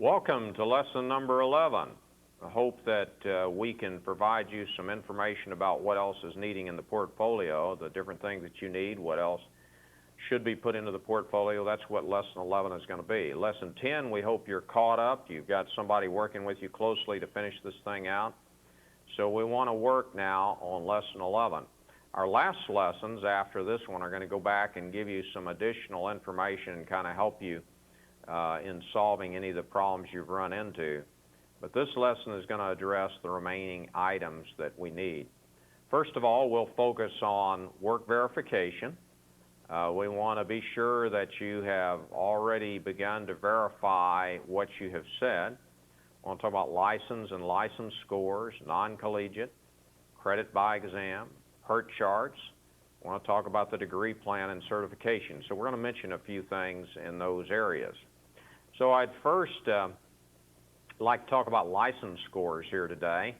Welcome to lesson number 11. I hope that we can provide you some information about what else is needing in the portfolio, the different things that you need, what else should be put into the portfolio. That's what lesson 11 is going to be. Lesson 10, we hope you're caught up. You've got somebody working with you closely to finish this thing out. So we want to work now on lesson 11. Our last lessons after this one are going to go back and give you some additional information and kind of help you in solving any of the problems you've run into. But this lesson is going to address the remaining items that we need. First of all, we'll focus on work verification. We want to be sure that you have already begun to verify what you have said. I want to talk about license and license scores, non-collegiate, credit by exam, PERT charts. I want to talk about the degree plan and certification. So we're going to mention a few things in those areas. So I'd first like to talk about license scores here today.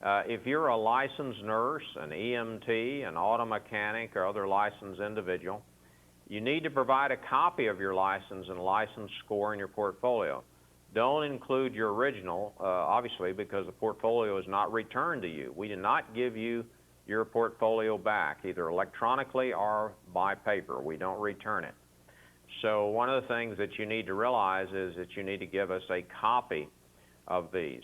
If you're a licensed nurse, an EMT, an auto mechanic, or other licensed individual, you need to provide a copy of your license and license score in your portfolio. Don't include your original, obviously, because the portfolio is not returned to you. We do not give you your portfolio back, either electronically or by paper. We don't return it. So one of the things that you need to realize is that you need to give us a copy of these.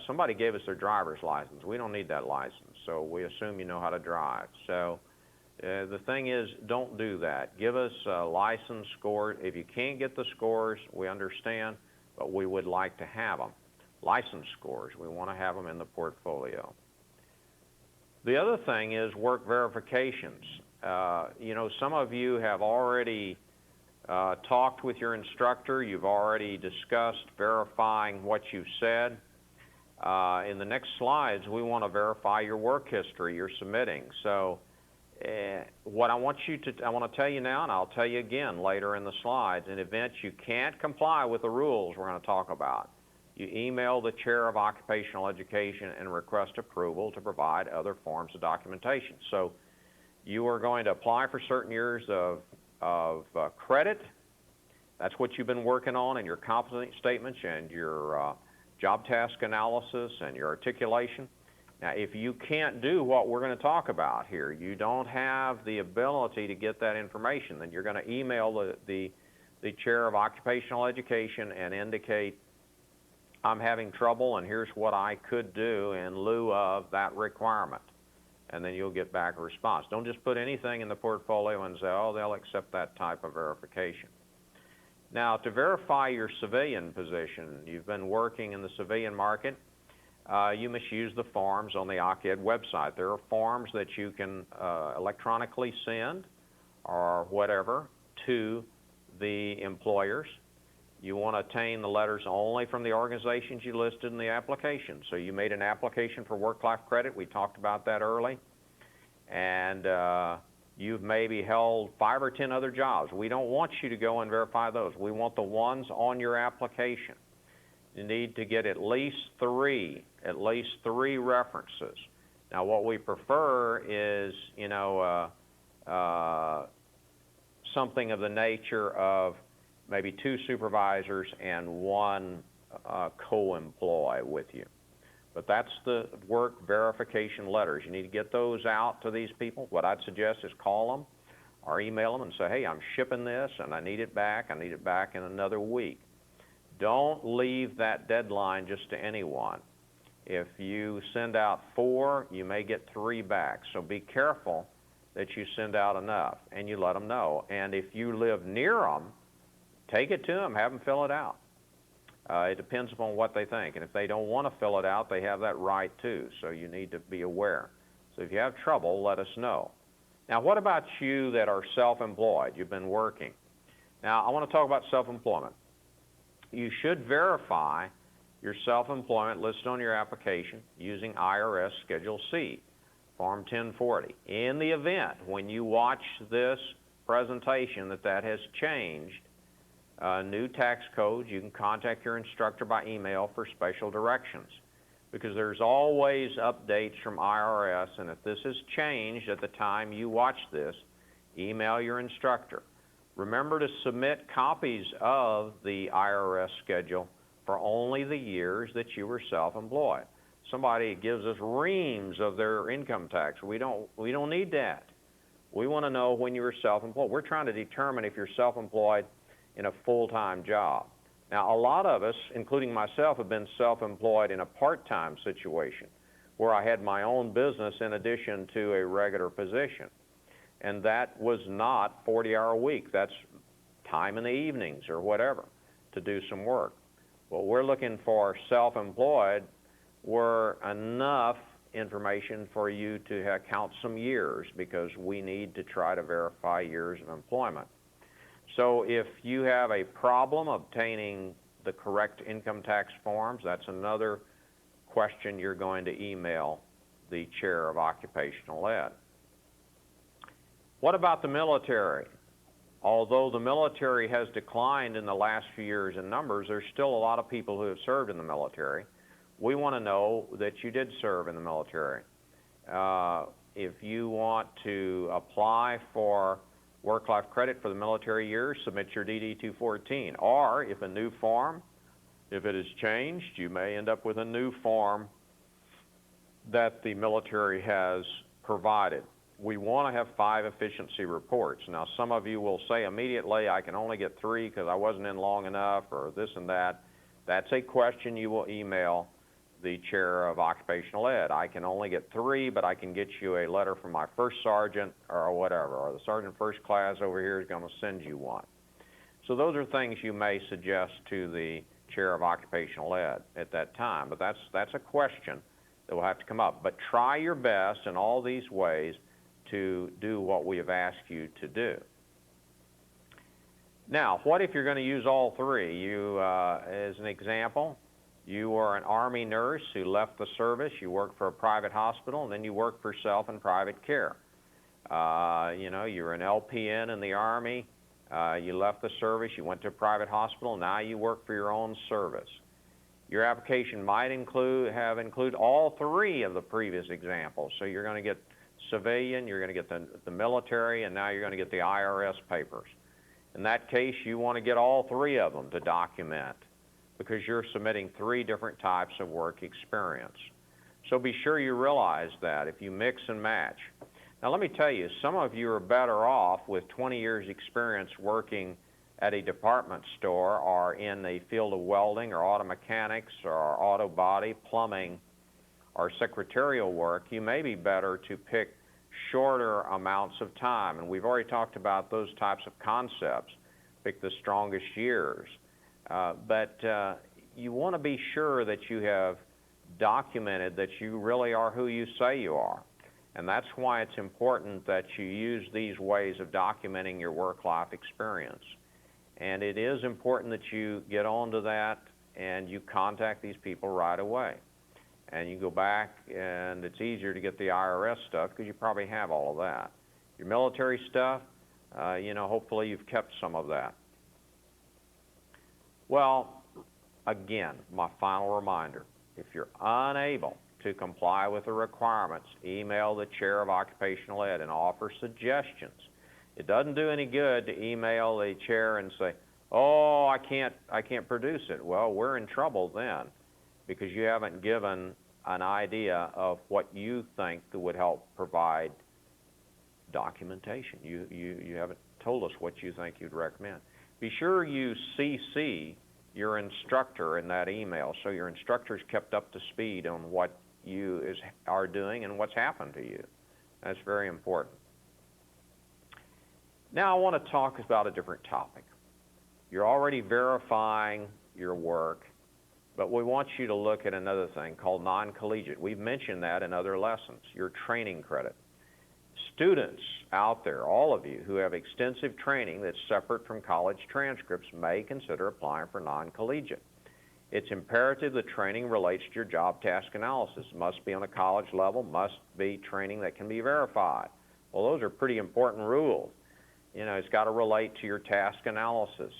Somebody gave us their driver's license. We don't need that license, so we assume you know how to drive. So the thing is, don't do that. Give us a license score. If you can't get the scores, we understand, but we would like to have them. License scores, we want to have them in the portfolio. The other thing is work verifications. Some of you have already talked with your instructor. You've already discussed verifying what you've said. In the next slides, we want to verify your work history you're submitting. So what I want to tell you now, and I'll tell you again later in the slides, in event you can't comply with the rules we're going to talk about, you email the Chair of Occupational Education and request approval to provide other forms of documentation. So you are going to apply for certain years of credit. That's what you've been working on in your competency statements and your job task analysis and your articulation. Now, if you can't do what we're going to talk about here, you don't have the ability to get that information, then you're going to email the Chair of Occupational Education and indicate, I'm having trouble and here's what I could do in lieu of that requirement. And then you'll get back a response. Don't just put anything in the portfolio and say, oh, they'll accept that type of verification. Now, to verify your civilian position, you've been working in the civilian market, you must use the forms on the OCED website. There are forms that you can electronically send or whatever to the employers. You want to obtain the letters only from the organizations you listed in the application. So you made an application for work-life credit. We talked about that early. And you've maybe held 5 or 10 other jobs. We don't want you to go and verify those. We want the ones on your application. You need to get at least three references. Now, what we prefer is, something of the nature of maybe 2 supervisors and 1 co-employee with you. But that's the work verification letters. You need to get those out to these people. What I'd suggest is call them or email them and say, hey, I'm shipping this and I need it back. I need it back in another week. Don't leave that deadline just to anyone. If you send out 4, you may get 3 back. So be careful that you send out enough and you let them know. And if you live near them, take it to them, have them fill it out. It depends upon what they think. And if they don't want to fill it out, they have that right too. So you need to be aware. So if you have trouble, let us know. Now, what about you that are self-employed? You've been working. Now, I want to talk about self-employment. You should verify your self-employment listed on your application using IRS Schedule C, Form 1040. In the event, when you watch this presentation, that has changed, new tax codes, you can contact your instructor by email for special directions, because there's always updates from IRS, and if this has changed at the time you watch this, email your instructor. Remember to submit copies of the IRS schedule for only the years that you were self-employed. Somebody gives us reams of their income tax. We don't need that. We want to know when you were self-employed. We're trying to determine if you're self-employed in a full-time job. Now, a lot of us, including myself, have been self-employed in a part-time situation where I had my own business in addition to a regular position. And that was not 40-hour a week. That's time in the evenings or whatever to do some work. What we're looking for self-employed were enough information for you to count some years, because we need to try to verify years of employment. So if you have a problem obtaining the correct income tax forms, that's another question you're going to email the chair of Occupational Ed. What about the military? Although the military has declined in the last few years in numbers, there's still a lot of people who have served in the military. We want to know that you did serve in the military. If you want to apply for work-life credit for the military years, submit your DD-214. Or if a new form, if it has changed, you may end up with a new form that the military has provided. We want to have 5 efficiency reports. Now, some of you will say immediately, I can only get 3 because I wasn't in long enough, or this and that. That's a question you will email the chair of Occupational Ed. I can only get 3, but I can get you a letter from my first sergeant or whatever, or the sergeant first class over here is going to send you one. So those are things you may suggest to the chair of Occupational Ed at that time, but that's a question that will have to come up. But try your best in all these ways to do what we have asked you to do. Now, what if you're going to use all 3? You, as an example, you are an Army nurse who left the service, you worked for a private hospital, and then you worked for yourself in private care. You know, you're an LPN in the Army, you left the service, you went to a private hospital, now you work for your own service. Your application might include all 3 of the previous examples. So you're going to get civilian, you're going to get the military, and now you're going to get the IRS papers. In that case, you want to get all 3 of them to document, because you're submitting 3 different types of work experience. So be sure you realize that if you mix and match. Now let me tell you, some of you are better off with 20 years experience working at a department store or in the field of welding or auto mechanics or auto body, plumbing, or secretarial work. You may be better to pick shorter amounts of time, and we've already talked about those types of concepts. Pick the strongest years. But you want to be sure that you have documented that you really are who you say you are. And that's why it's important that you use these ways of documenting your work-life experience. And it is important that you get onto that and you contact these people right away. And you go back, and it's easier to get the IRS stuff because you probably have all of that. Your military stuff, you know, hopefully you've kept some of that. Well, again, my final reminder, if you're unable to comply with the requirements, email the chair of Occupational Ed and offer suggestions. It doesn't do any good to email the chair and say, oh, I can't produce it. Well, we're in trouble then, because you haven't given an idea of what you think that would help provide documentation. You haven't told us what you think you'd recommend. Be sure you CC your instructor in that email so your instructor's kept up to speed on what you are doing and what's happened to you. That's very important. Now I want to talk about a different topic. You're already verifying your work, but we want you to look at another thing called non-collegiate. We've mentioned that in other lessons, your training credit. Students out there, all of you who have extensive training that's separate from college transcripts, may consider applying for non-collegiate. It's imperative the training relates to your job task analysis. It must be on a college level, must be training that can be verified. Well, those are pretty important rules. You know, it's got to relate to your task analysis.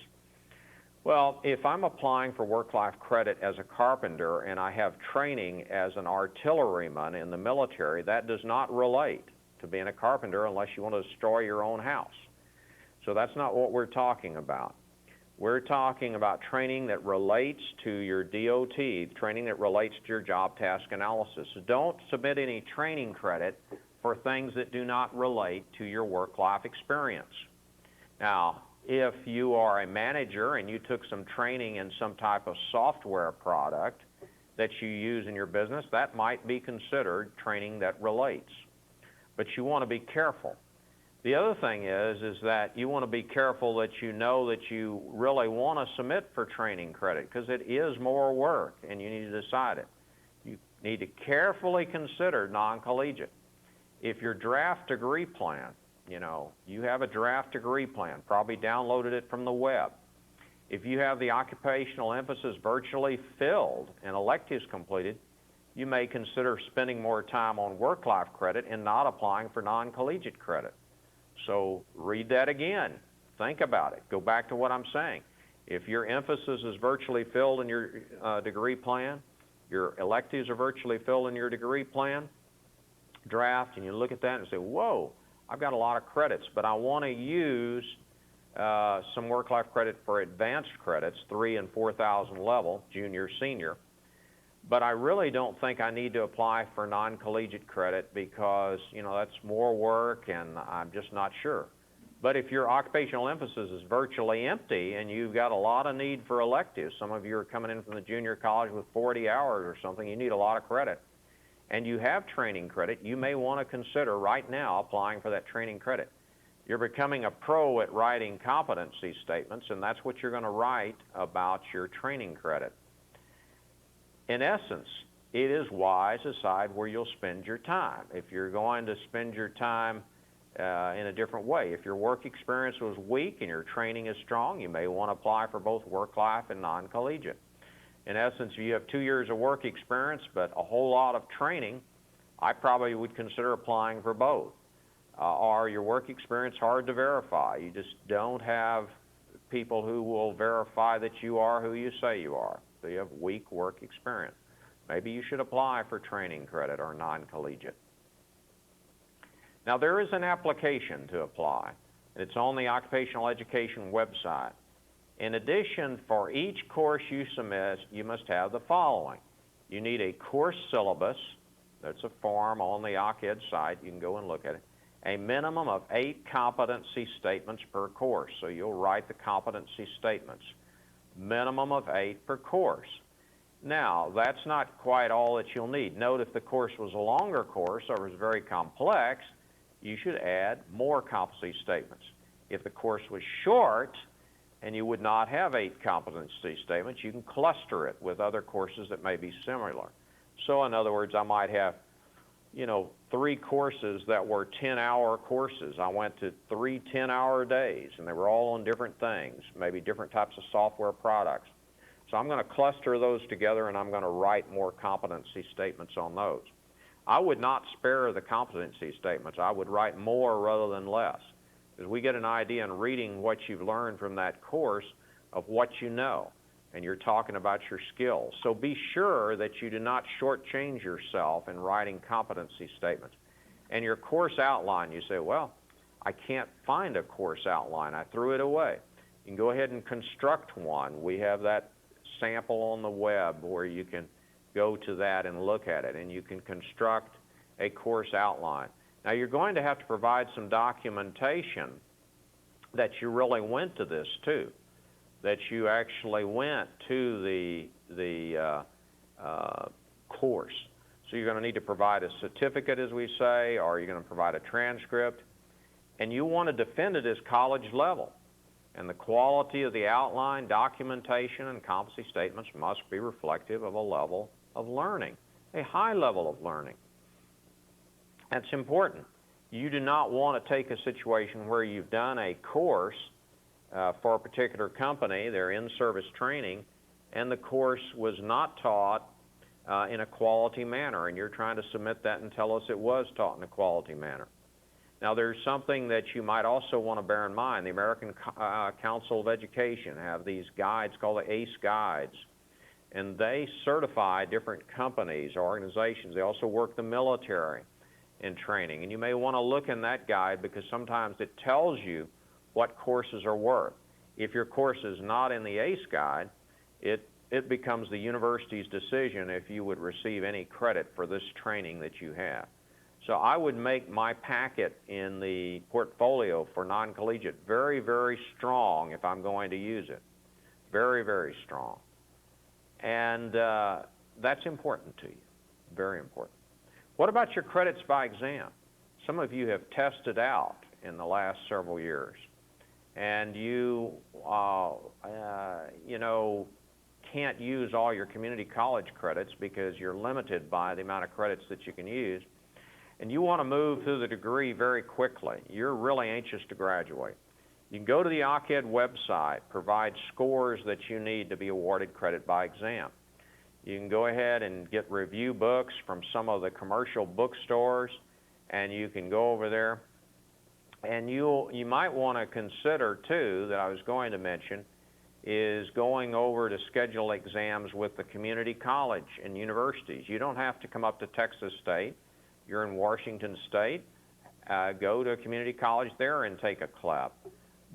Well, if I'm applying for work-life credit as a carpenter and I have training as an artilleryman in the military, that does not relate to being a carpenter unless you want to destroy your own house. So that's not what we're talking about. We're talking about training that relates to your DOT, training that relates to your job task analysis. So don't submit any training credit for things that do not relate to your work-life experience. Now, if you are a manager and you took some training in some type of software product that you use in your business, that might be considered training that relates. But you want to be careful. The other thing is that you want to be careful that you know that you really want to submit for training credit, because it is more work and you need to decide it. You need to carefully consider non-collegiate. If your draft degree plan, you have a draft degree plan, probably downloaded it from the web. If you have the occupational emphasis virtually filled and electives completed, you may consider spending more time on work-life credit and not applying for non-collegiate credit. So read that again. Think about it. Go back to what I'm saying. If your emphasis is virtually filled in your degree plan, your electives are virtually filled in your degree plan, draft, and you look at that and say, whoa, I've got a lot of credits, but I want to use some work-life credit for advanced credits, 3,000 and 4,000 level, junior, senior. But I really don't think I need to apply for non-collegiate credit because, that's more work and I'm just not sure. But if your occupational emphasis is virtually empty and you've got a lot of need for electives, some of you are coming in from the junior college with 40 hours or something, you need a lot of credit, and you have training credit, you may want to consider right now applying for that training credit. You're becoming a pro at writing competency statements, and that's what you're going to write about your training credit. In essence, it is wise to decide where you'll spend your time. If you're going to spend your time in a different way, if your work experience was weak and your training is strong, you may want to apply for both work-life and non-collegiate. In essence, if you have 2 years of work experience but a whole lot of training, I probably would consider applying for both. Or your work experience hard to verify. You just don't have people who will verify that you are who you say you are. So you have weak work experience. Maybe you should apply for training credit or non-collegiate. Now, there is an application to apply. It's on the Occupational Education website. In addition, for each course you submit, you must have the following. You need a course syllabus. That's a form on the OCED site. You can go and look at it. A minimum of 8 competency statements per course. So you'll write the competency statements. Minimum of 8 per course. Now, that's not quite all that you'll need. Note, if the course was a longer course or was very complex, you should add more competency statements. If the course was short and you would not have 8 competency statements, you can cluster it with other courses that may be similar. So in other words, I might have 3 courses that were 10-hour courses. I went to 3 10-hour days, and they were all on different things, maybe different types of software products. So I'm going to cluster those together, and I'm going to write more competency statements on those. I would not spare the competency statements. I would write more rather than less, because we get an idea in reading what you've learned from that course of what you know, and you're talking about your skills. So be sure that you do not shortchange yourself in writing competency statements. And your course outline, you say, well, I can't find a course outline. I threw it away. You can go ahead and construct one. We have that sample on the web where you can go to that and look at it, and you can construct a course outline. Now, you're going to have to provide some documentation that you really went to this too, that you actually went to the course. So you're going to need to provide a certificate, as we say, or you're going to provide a transcript, and you want to defend it as college level. And the quality of the outline, documentation, and competency statements must be reflective of a level of learning, a high level of learning. That's important. You do not want to take a situation where you've done a course for a particular company, their in-service training, and the course was not taught in a quality manner, and you're trying to submit that and tell us it was taught in a quality manner. Now, there's something that you might also want to bear in mind. The American Council of Education have these guides called the ACE guides, and they certify different companies or organizations. They also work the military in training, and you may want to look in that guide because sometimes it tells you what courses are worth. If your course is not in the ACE guide, it becomes the university's decision if you would receive any credit for this training that you have. So I would make my packet in the portfolio for non-collegiate very, very strong if I'm going to use it. Very, very strong. And that's important to you, very important. What about your credits by exam? Some of you have tested out in the last several years, and you know, can't use all your community college credits because you're limited by the amount of credits that you can use, and you want to move through the degree very quickly. You're really anxious to graduate. You can go to the OCED website, provide scores that you need to be awarded credit by exam. You can go ahead and get review books from some of the commercial bookstores, and you can go over there. And you might want to consider, too, that I was going to mention, is going over to schedule exams with the community college and universities. You don't have to come up to Texas State. You're in Washington State. Go to a community college there and take a CLEP.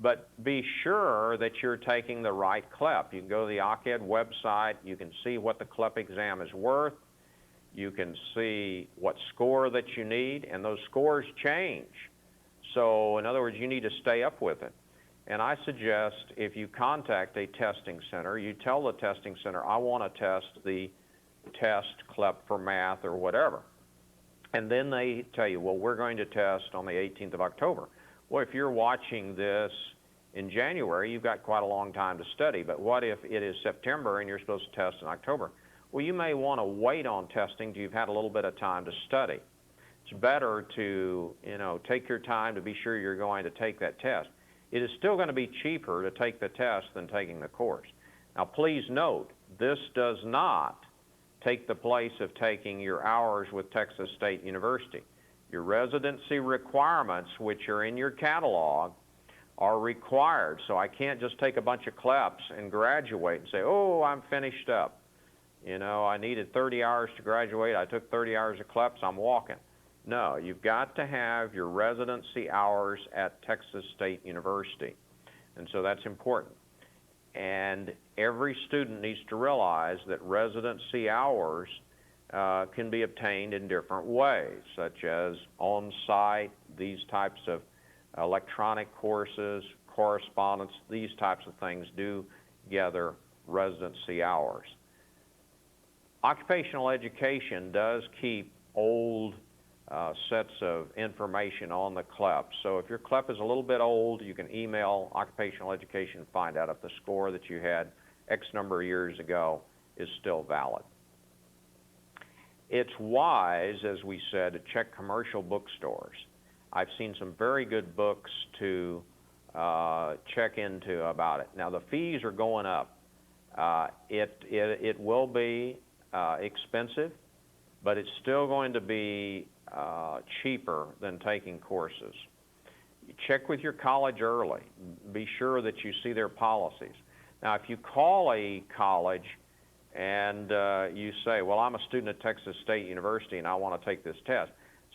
But be sure that you're taking the right CLEP. You can go to the OCED website. You can see what the CLEP exam is worth. You can see what score that you need, and those scores change. So, in other words, you need to stay up with it. And I suggest if you contact a testing center, you tell the testing center, I want to test the test CLEP for math or whatever. And then they tell you, well, we're going to test on the 18th of October. Well, if you're watching this in January, you've got quite a long time to study. But what if it is September and you're supposed to test in October? Well, you may want to wait on testing till you've had a little bit of time to study. It's better to, take your time to be sure you're going to take that test. It is still going to be cheaper to take the test than taking the course. Now, please note, this does not take the place of taking your hours with Texas State University. Your residency requirements, which are in your catalog, are required. So I can't just take a bunch of CLEPs and graduate and say, oh, I'm finished up. I needed 30 hours to graduate. I took 30 hours of CLEPs. I'm walking. No, you've got to have your residency hours at Texas State University. And so that's important. And every student needs to realize that residency hours can be obtained in different ways, such as on-site, these types of electronic courses, correspondence, these types of things do gather residency hours. Occupational education does keep old sets of information on the CLEP. So if your CLEP is a little bit old, you can email Occupational Education and find out if the score that you had X number of years ago is still valid. It's wise, as we said, to check commercial bookstores. I've seen some very good books to check into about it. Now, the fees are going up. It will be expensive, but it's still going to be cheaper than taking courses. Check with your college early. Be sure that you see their policies. Now, if you call a college and you say, well, I'm a student at Texas State University and I want to take this test,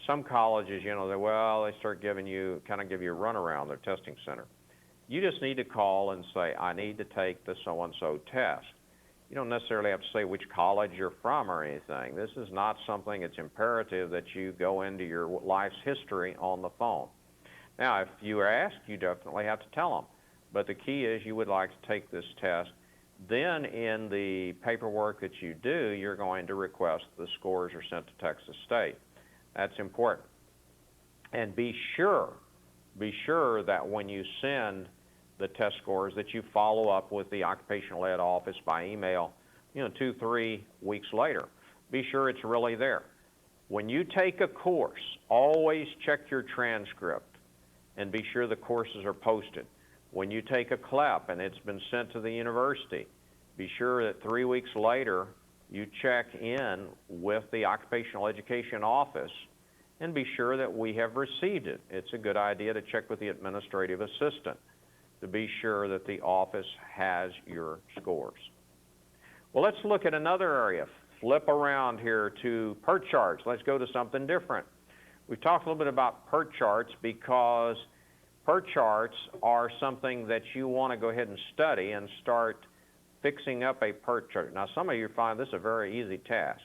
some colleges, they start giving you, kind of give you a runaround, their testing center. You just need to call and say, I need to take the so-and-so test. You don't necessarily have to say which college you're from or anything. This is not something, it's imperative that you go into your life's history on the phone. Now, if you ask, you definitely have to tell them. But the key is you would like to take this test. Then in the paperwork that you do, you're going to request the scores are sent to Texas State. That's important. And be sure that when you send the test scores that you follow up with the occupational ed office by email, 2-3 weeks later. Be sure it's really there. When you take a course, always check your transcript and be sure the courses are posted. When you take a CLEP and it's been sent to the university, be sure that 3 weeks later you check in with the occupational education office and be sure that we have received it. It's a good idea to check with the administrative assistant to be sure that the office has your scores. Well, let's look at another area. Flip around here to PERT charts. Let's go to something different. We've talked a little bit about PERT charts because PERT charts are something that you want to go ahead and study and start fixing up a PERT chart. Now, some of you find this a very easy task.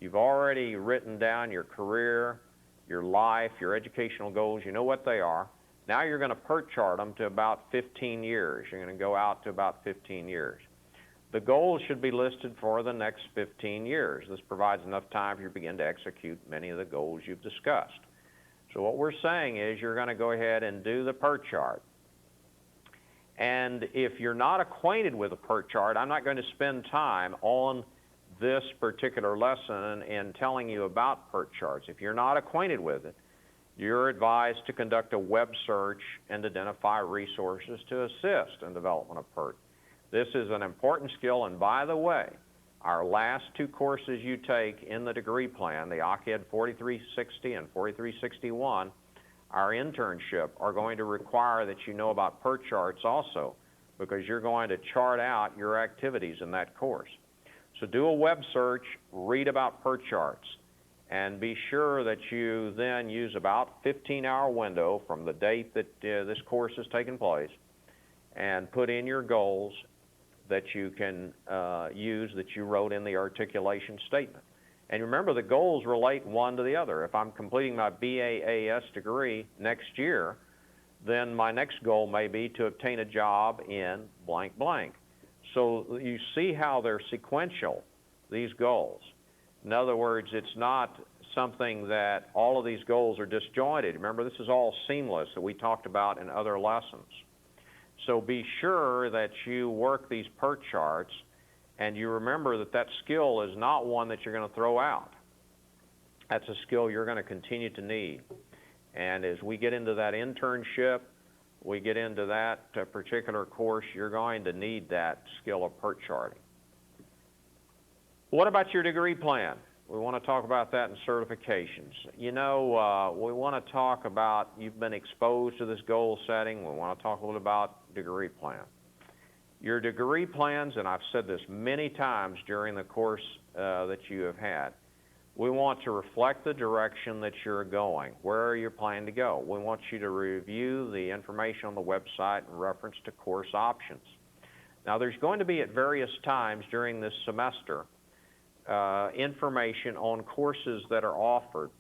You've already written down your career, your life, your educational goals. You know what they are. Now you're going to PERT chart them to about 15 years. You're going to go out to about 15 years. The goals should be listed for the next 15 years. This provides enough time for you to begin to execute many of the goals you've discussed. So what we're saying is you're going to go ahead and do the PERT chart. And if you're not acquainted with a PERT chart, I'm not going to spend time on this particular lesson in telling you about PERT charts. If you're not acquainted with it, you're advised to conduct a web search and identify resources to assist in development of PERT. This is an important skill, and by the way, our last two courses you take in the degree plan, the OCED 4360 and 4361, our internship, are going to require that you know about PERT charts also, because you're going to chart out your activities in that course. So do a web search, read about PERT charts, and be sure that you then use about 15-hour window from the date that this course has taken place, and put in your goals that you can use that you wrote in the articulation statement. And remember, the goals relate one to the other. If I'm completing my BAAS degree next year, then my next goal may be to obtain a job in blank blank. So you see how they're sequential, these goals. In other words, it's not something that all of these goals are disjointed. Remember, this is all seamless that we talked about in other lessons. So be sure that you work these PERT charts, and you remember that that skill is not one that you're going to throw out. That's a skill you're going to continue to need. And as we get into that internship, we get into that particular course, you're going to need that skill of PERT charting. What about your degree plan? We want to talk about that in certifications. You know, we want to talk about, you've been exposed to this goal setting. We want to talk a little about degree plan. Your degree plans, and I've said this many times during the course that you have had, we want to reflect the direction that you're going. Where are you planning to go? We want you to review the information on the website in reference to course options. Now, there's going to be at various times during this semester information on courses that are offered.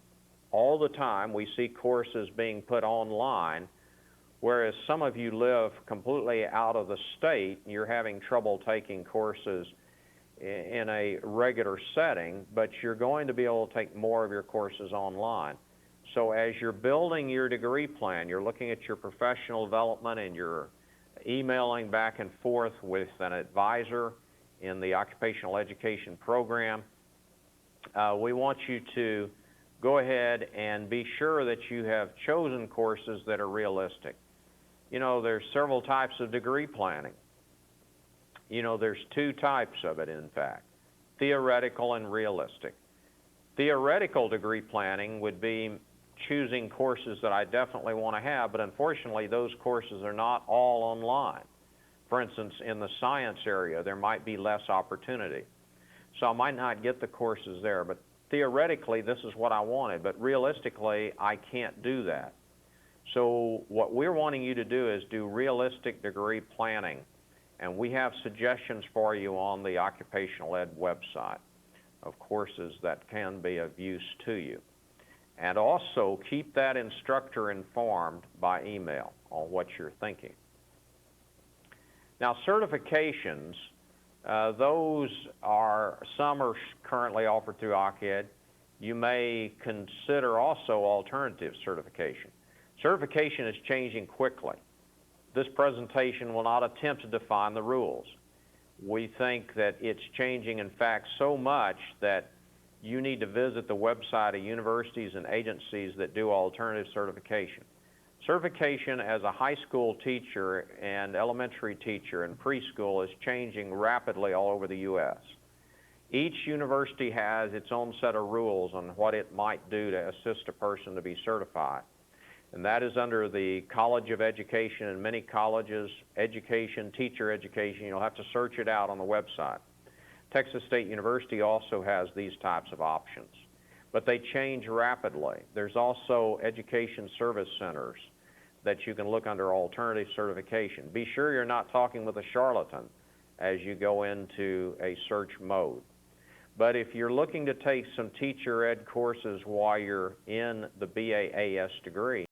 All the time we see courses being put online, whereas some of you live completely out of the state, you're having trouble taking courses in a regular setting, but you're going to be able to take more of your courses online. So as you're building your degree plan, you're looking at your professional development and you're emailing back and forth with an advisor in the occupational education program, we want you to go ahead and be sure that you have chosen courses that are realistic. You know, there's several types of degree planning. You know, there's two types of it, in fact, theoretical and realistic. Theoretical degree planning would be choosing courses that I definitely want to have, but unfortunately those courses are not all online. For instance, in the science area, there might be less opportunity. So I might not get the courses there, but theoretically this is what I wanted, but realistically I can't do that. So what we're wanting you to do is do realistic degree planning, and we have suggestions for you on the Occupational Ed website of courses that can be of use to you. And also keep that instructor informed by email on what you're thinking. Now, certifications, those are, some are currently offered through OCED. You may consider also alternative certification. Certification is changing quickly. This presentation will not attempt to define the rules. We think that it's changing, in fact, so much that you need to visit the website of universities and agencies that do alternative certification. Certification as a high school teacher and elementary teacher and preschool is changing rapidly all over the U.S. Each university has its own set of rules on what it might do to assist a person to be certified. And that is under the College of Education, and many colleges, education, teacher education, you'll have to search it out on the website. Texas State University also has these types of options, but they change rapidly. There's also education service centers that you can look under alternative certification. Be sure you're not talking with a charlatan as you go into a search mode. But if you're looking to take some teacher ed courses while you're in the BAAS degree,